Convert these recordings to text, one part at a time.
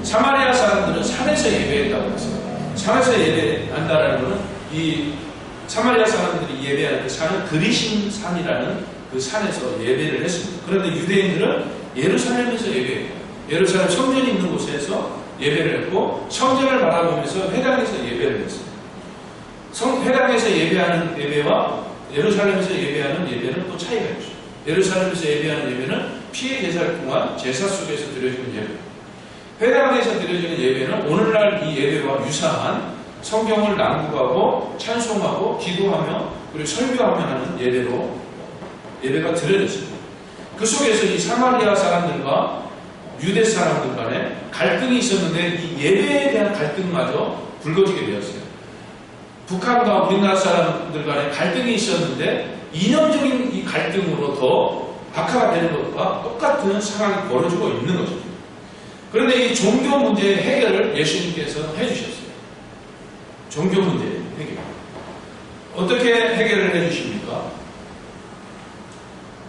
사마리아 사람들은 산에서 예배했다고 했어요. 산에서 예배한다라는 것은 이 사마리아 사람들이 예배하는 그 산은 그리심 산이라는 그 산에서 예배를 했습니다. 그런데 유대인들은 예루살렘에서 예배해요. 예루살렘 성전이 있는 곳에서 예배를 했고 성전을 바라보면서 회당에서 예배를 했습니다. 회당에서 예배하는 예배와 예루살렘에서 예배하는 예배는 또 차이가 있죠. 예루살렘에서 예배하는 예배는 피의 제사를 통한 제사 속에서 드려지는 예배. 회당에서 드려지는 예배는 오늘날 이 예배와 유사한 성경을 낭독하고 찬송하고 기도하며 그리고 설교하며 하는 예배가 드려졌습니다. 그 속에서 이 사마리아 사람들과 유대 사람들 간에 갈등이 있었는데 이 예배에 대한 갈등마저 불거지게 되었어요. 북한과 우리나라 사람들 간에 갈등이 있었는데 이념적인 이 갈등으로 더 악화가 되는 것과 똑같은 상황이 벌어지고 있는 것입니다. 그런데 이 종교 문제의 해결을 예수님께서 해주셨어요. 종교 문제의 해결. 어떻게 해결을 해주십니까?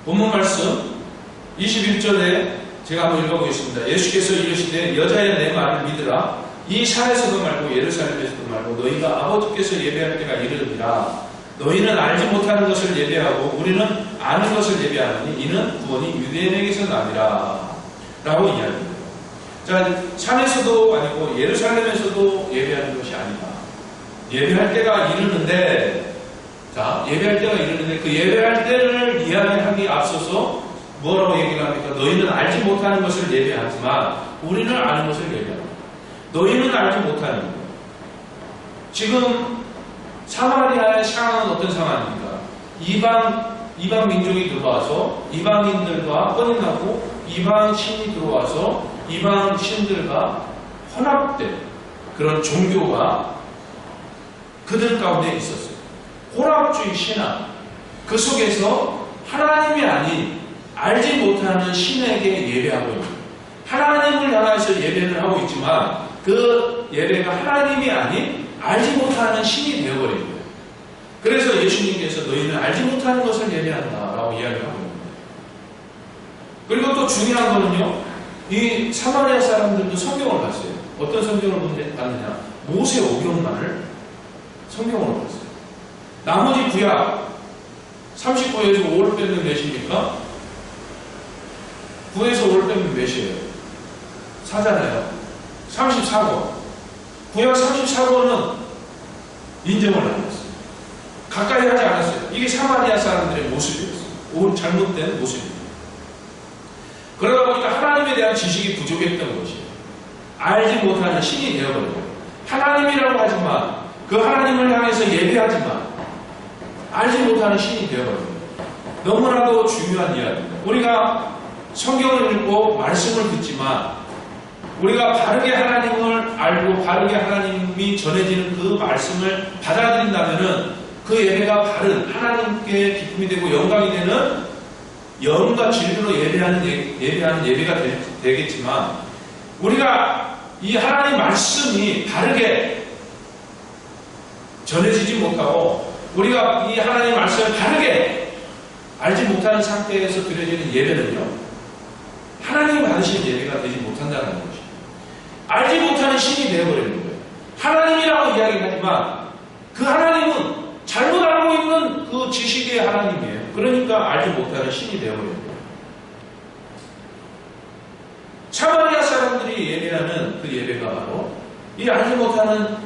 본문 말씀 21절에 제가 한번 읽어보겠습니다. 예수께서 이르시되 여자여 내 말을 믿으라. 이 산에서도 말고 예루살렘에서도 말고 너희가 아버지께서 예배할 때가 이르느니라. 너희는 알지 못하는 것을 예배하고 우리는 아는 것을 예배하느니 이는 구원이 유대인에게서 남이라. 라고 이야기합니다. 자, 산에서도 아니고 예루살렘에서도 예배하는 것이 아니다. 예배할 때가 이르는데, 예배할 때가 이르는데 그 예배할 때를 이야기하기 앞서서 뭐라고 얘기를 합니까? 너희는 알지 못하는 것을 예배하지만 우리는 아는 것을 예배한다. 너희는 알지 못하는 것. 지금 사마리아의 상황은 어떤 상황입니까? 이방 민족이 들어와서 이방인들과 혼인하고 이방 신이 들어와서 이방 신들과 혼합된 그런 종교가 그들 가운데 있었어요. 혼합주의 신앙. 그 속에서 하나님이 아닌 알지 못하는 신에게 예배하고 있는 거예요. 하나님을 향해서 예배를 하고 있지만 그 예배가 하나님이 아닌 알지 못하는 신이 되어버린 거예요. 그래서 예수님께서 너희는 알지 못하는 것을 예배한다라고 이야기를 하고 있는 거예요. 그리고 또 중요한 거는요. 이 사마리아 사람들도 성경을 봤어요. 어떤 성경을 봤느냐. 모세 오경만을 성경으로 봤어요. 나머지 구약 39에서 5를 빼면 몇입니까? 9에서 5를 빼면 몇이에요? 4잖아요. 34권. 구약 34권은 인정을 안 했어요. 가까이 하지 않았어요. 이게 사마리아 사람들의 모습이었어요. 잘못된 모습입니다. 그러다 보니까 하나님에 대한 지식이 부족했던 것이에요. 알지 못하는 신이 되어버려요. 하나님이라고 하지만 그 하나님을 향해서 예배하지만 알지 못하는 신이 되어버려요. 너무나도 중요한 이야기입니다. 우리가 성경을 읽고 말씀을 듣지만 우리가 바르게 하나님을 알고 바르게 하나님이 전해지는 그 말씀을 받아들인다면 그 예배가 바른 하나님께 기쁨이 되고 영광이 되는 영과 진리로 예배하는 예배가 되겠지만 우리가 이 하나님 말씀이 바르게 전해지지 못하고 우리가 이 하나님 말씀을 바르게 알지 못하는 상태에서 드려지는 예배는요 하나님이 받으시는 예배가 되지 못한다는 것입니다. 알지 못하는 신이 되어버리는 거예요. 하나님이라고 이야기하지만 그 하나님은 잘못 알고 있는 그 지식의 하나님이에요. 그러니까 알지 못하는 신이 되어버리는 거예요. 사마리아 사람들이 예배하는 그 예배가 바로 이 알지 못하는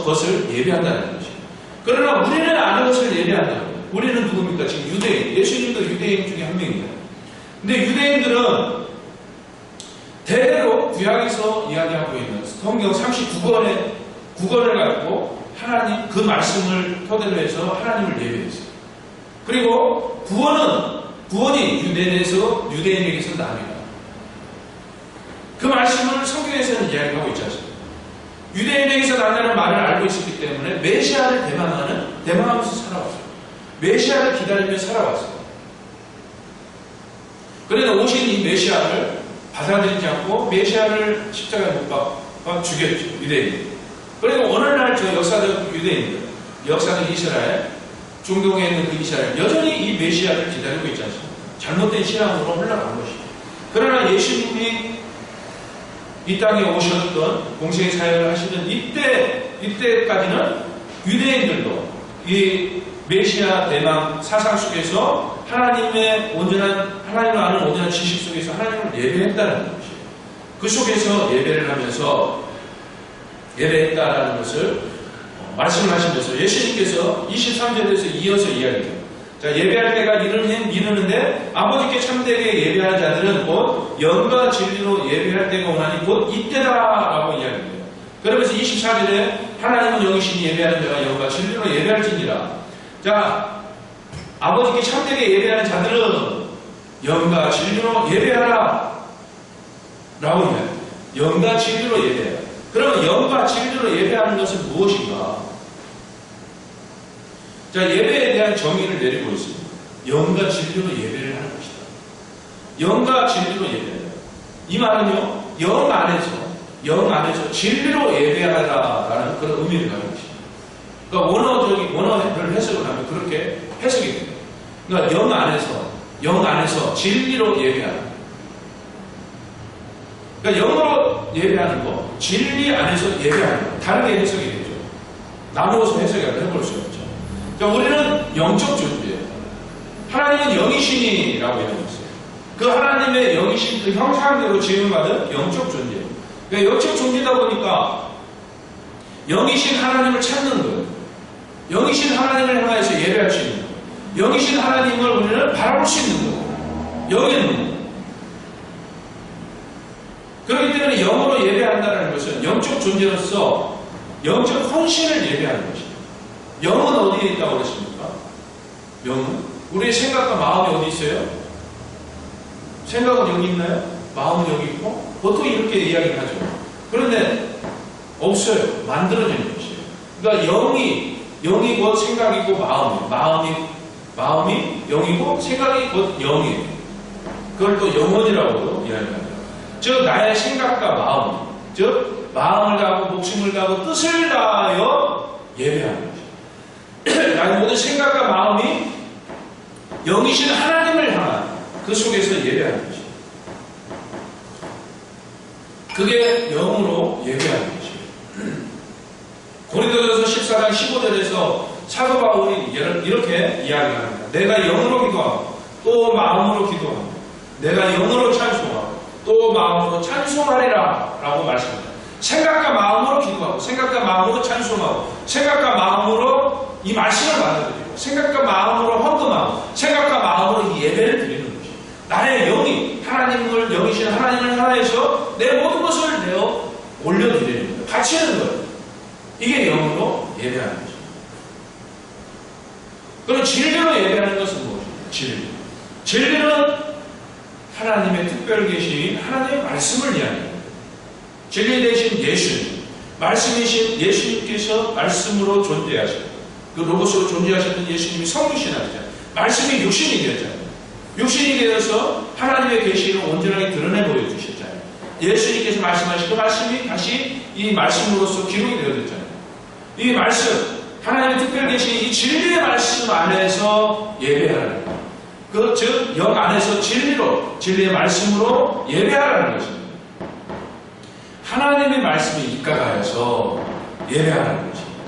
것을 예배한다는 것입니다. 그러나 우리는 아는 것을 예배한다는 거예요. 우리는 누굽니까? 지금 유대인. 예수님도 유대인 중에 한 명입니다. 근데 유대인들은 대대로 구약에서 이야기하고 있는 성경 39권을 가지고 하나님 그 말씀을 토대로 해서 하나님을 예배했어요. 그리고 구원이 유대인에게서 납니다. 그 말씀을 성경에서는 이야기하고 있지 않습니까? 유대인에게서 난다는 말을 알고 있었기 때문에 메시아를 대망하면서 살아왔어요. 메시아를 기다리며 살아왔어요. 그런데 오신 이 메시아를 받아들이지 않고 메시아를 십자가에 못 박아 죽였죠. 유대인. 그리고 오늘날 저 역사적 유대인들, 역사적 이스라엘, 중동에 있는 그 이스라엘 여전히 이 메시아를 기다리고 있지 않습니까? 잘못된 신앙으로 흘러간 것이죠. 그러나 예수님이 이 땅에 오셨던 공생의 사역을 하시던 이때까지는 유대인들도 이 메시아 대망 사상 속에서 하나님의 온전한, 하나님을 아는 온전한 지식 속에서 하나님을 예배했다는 것이에요. 그 속에서 예배를 하면서 예배했다라는 것을 말씀을 하시면서 예수님께서 23절에서 이어서 이야기해요. 자, 예배할 때가 이르는데 아버지께 참되게 예배하는 자들은 곧 영과 진리로 예배할 때가 오나니 곧 이때다라고 이야기해요. 그러면서 24절에 하나님은 영이시니 예배하는 자가 영과 진리로 예배할지니라. 자, 아버지께 참되게 예배하는 자들은 영과 진리로 예배하라 라고 해요. 영과 진리로 예배해라. 그러면 영과 진리로 예배하는 것은 무엇인가? 자, 예배에 대한 정의를 내리고 있습니다. 영과 진리로 예배를 하는 것이다. 영과 진리로 예배해라. 이 말은요, 영 안에서 진리로 예배하라라는 그런 의미를 가지고 있습니다. 그러니까 원어별 해석을 하면 그렇게 해석이 됩니다. 그러니까 영 안에서 진리로 예배하라. 그러니까 영으로 예배하는 거, 진리 안에서 예배하는 거, 다르게 해석이 되죠. 나누어서 해석을 해볼 수 없죠. 그러니까 우리는 영적 존재예요. 하나님은 영이시니라고 얘기했어요. 그 하나님의 영이신 그 형상대로 지음받은 영적 존재예요. 그러니까 영적 존재다 보니까 영이신 하나님을 찾는 거예요. 영이신 하나님을 향해서 예배할 수 있는 거예요. 영이신 하나님을 우리는 바라볼 수 있는 거예요. 영의 눈. 그렇기 때문에 영으로 예배한다는 것은 영적 존재로서 영적 헌신을 예배하는 것입니다. 영은 어디에 있다고 그랬습니까? 영은? 우리의 생각과 마음이 어디 있어요? 생각은 여기 있나요? 마음은 여기 있고? 보통 이렇게 이야기를 하죠. 그런데 없어요. 만들어지는 것이에요. 그러니까 영이 곧 생각이고 마음이 영이고 생각이 곧 영이에요. 그걸 또 영혼이라고도 이야기합니다. 즉 나의 생각과 마음, 즉 마음을 다하고 목숨을 다하고 뜻을 다하여 예배하는 것이에요. 나의 모든 생각과 마음이 영이신 하나님을 향한 그 속에서 예배하는 것이에요. 그게 영으로 예배하는 것이에요. 고린도전서 14장 15절에서 사도 바울이 이렇게 이야기합니다. 내가 영으로 기도하고 또 마음으로 기도하고 내가 영으로 찬송하고 또 마음으로 찬송하리라 라고 말씀합니다. 생각과 마음으로 기도하고 생각과 마음으로 찬송하고 생각과 마음으로 이 말씀을 받아들이고 생각과 마음으로 헌금하고 생각과 마음으로 이 예배를 드리는 것이 나의 영이 하나님을 영이신 하나님을 향해서 내 모든 것을 내어 올려드리는 거예요. 바치는 거예요. 이게 영으로 예배하는 거죠. 그럼 진리로 예배하는 것은 무엇입니까? 진리는 하나님의 특별 계신 하나님의 말씀을 이야기합니다. 진리 되신 예수님, 말씀이신 예수님께서 말씀으로 존재하셨고 그 로고스로 존재하셨던 예수님이 성육신 하셨잖아요. 말씀이 육신이 되었잖아요. 육신이 되어서 하나님의 계시를 온전하게 드러내 보여주셨잖아요. 예수님께서 말씀하신 그 말씀이 다시 이 말씀으로서 기록이 되어졌잖아요. 이 말씀, 하나님의 특별 계신 이 진리의 말씀 안에서 예배하라는 거예요. 즉 영 안에서 진리의 말씀으로 예배하라는 것입니다. 하나님의 말씀에 입각하여서 예배하라는 것입니다.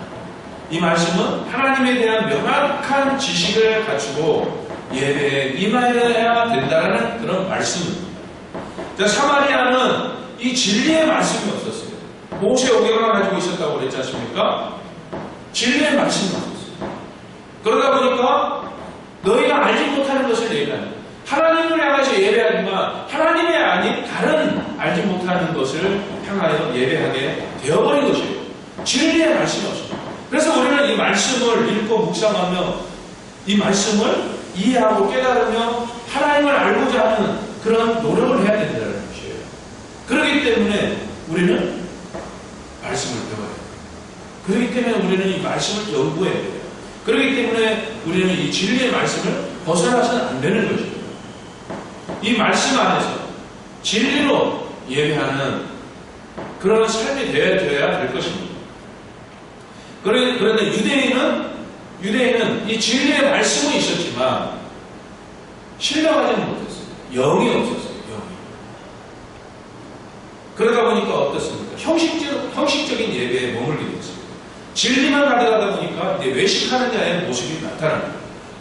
이 말씀은 하나님에 대한 명확한 지식을 갖추고 예배에 임하여야 된다는 그런 말씀입니다. 자, 사마리아는 이 진리의 말씀이 없었어요. 모세 오경만 가지고 있었다고 그랬지 않습니까? 진리의 말씀이 없었어요. 그러다 보니까 너희가 알지 못하는 것을 예배하는 거예요. 하나님을 향해서 예배하지만 하나님이 아닌 다른 알지 못하는 것을 향하여 예배하게 되어버린 것이에요. 진리의 말씀이 없습니다. 그래서 우리는 이 말씀을 읽고 묵상하며 이 말씀을 이해하고 깨달으며 하나님을 알고자 하는 그런 노력을 해야 된다는 것이에요. 그렇기 때문에 우리는 말씀을 배워야 해요. 그렇기 때문에 우리는 이 말씀을 연구해야 돼요. 그렇기 때문에 우리는 이 진리의 말씀을 벗어나서는 안 되는 것이에요. 이 말씀 안에서 진리로 예배하는 그런 삶이 되어야 될 것입니다. 그런데 유대인은 이 진리의 말씀은 있었지만 신뢰하지는 못했어요. 영이 없었어요. 그러다 보니까 어떻습니까? 형식적인 예배에 머물게 됐습니다. 진리만 가져가다 보니까 이제 외식하는 자의 모습이 나타납니다.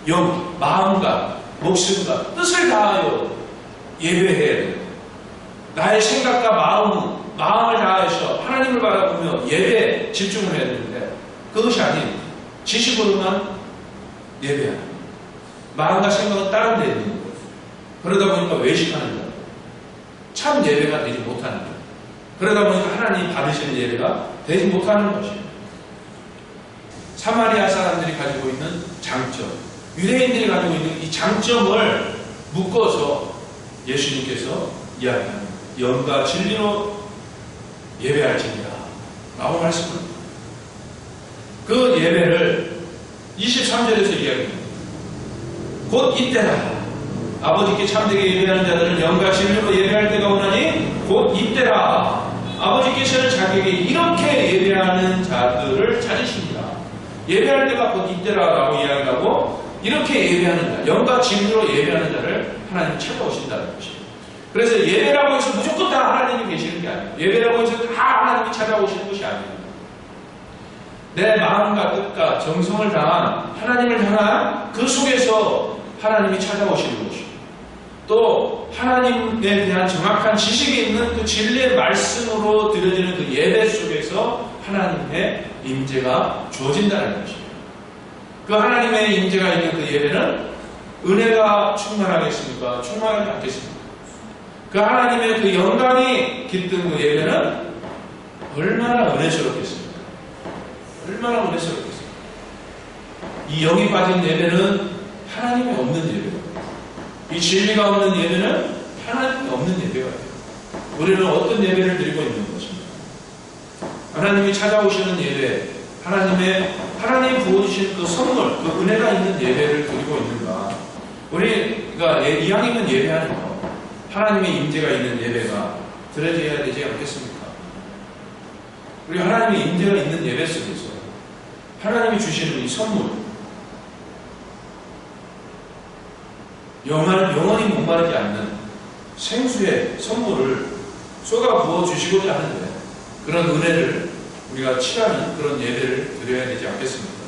영, 마음과 목숨과 뜻을 다하여 예배해야 됩니다. 나의 생각과 마음을 다해서 하나님을 바라보며 예배에 집중을 해야 되는데 그것이 아닌 지식으로만 예배하는 마음과 생각은 다른 데 있는 거예요. 그러다 보니까 외식하는 거예요. 참 예배가 되지 못하는 거예요. 그러다 보니까 하나님이 받으시는 예배가 되지 못하는 것이에요. 사마리아 사람들이 가지고 있는 장점, 유대인들이 가지고 있는 이 장점을 묶어서 예수님께서 이야기합니다. 영과 진리로 예배할지니라 라고 말씀합니다. 그 예배를 23절에서 이야기합니다. 곧 이때라. 아버지께 참되게 예배하는 자들은 영과 진리로 예배할 때가 오나니 곧 이때라. 아버지께서는 자기에게 이렇게 예배하는 자들을 찾으십니다. 예배할 때가 곧 이때라 라고 이야기하고 이렇게 예배하는 자, 영과 진리로 예배하는 자를 하나님 찾아오신다는 것입니다. 그래서 예배라고 해서 무조건 다 하나님이 계시는 게 아니에요. 예배라고 해서 다 하나님이 찾아오시는 것이 아니에요. 내 마음과 뜻과 정성을 다한 하나님을 향한 그 속에서 하나님이 찾아오시는 것이고 또 하나님에 대한 정확한 지식이 있는 그 진리의 말씀으로 드려지는 그 예배 속에서 하나님의 임재가 주어진다는 것입니다. 그 하나님의 임재가 있는 그 예배는 은혜가 충만하겠습니까? 충만하지 않겠습니까? 그 하나님의 그 영광이 깃든 그 예배는 얼마나 은혜스럽겠습니까? 얼마나 은혜스럽겠습니까? 이 영이 빠진 예배는 하나님이 없는 예배입니다. 이 진리가 없는 예배는 하나님이 없는 예배가 돼요. 우리는 어떤 예배를 드리고 있는 것입니다. 하나님이 찾아오시는 예배, 하나님이 부어주신 그 선물, 그 은혜가 있는 예배를 드리고 있는가? 우리가 이왕이면 예배하는 거, 하나님의 임재가 있는 예배가 드려져야 되지 않겠습니까? 우리 하나님의 임재가 있는 예배 속에서 하나님이 주시는 이 선물, 영원히 목마르지 않는 생수의 선물을 쏟아 부어 주시고자 하는데 그런 은혜를 우리가 취하는 그런 예배를 드려야 되지 않겠습니까?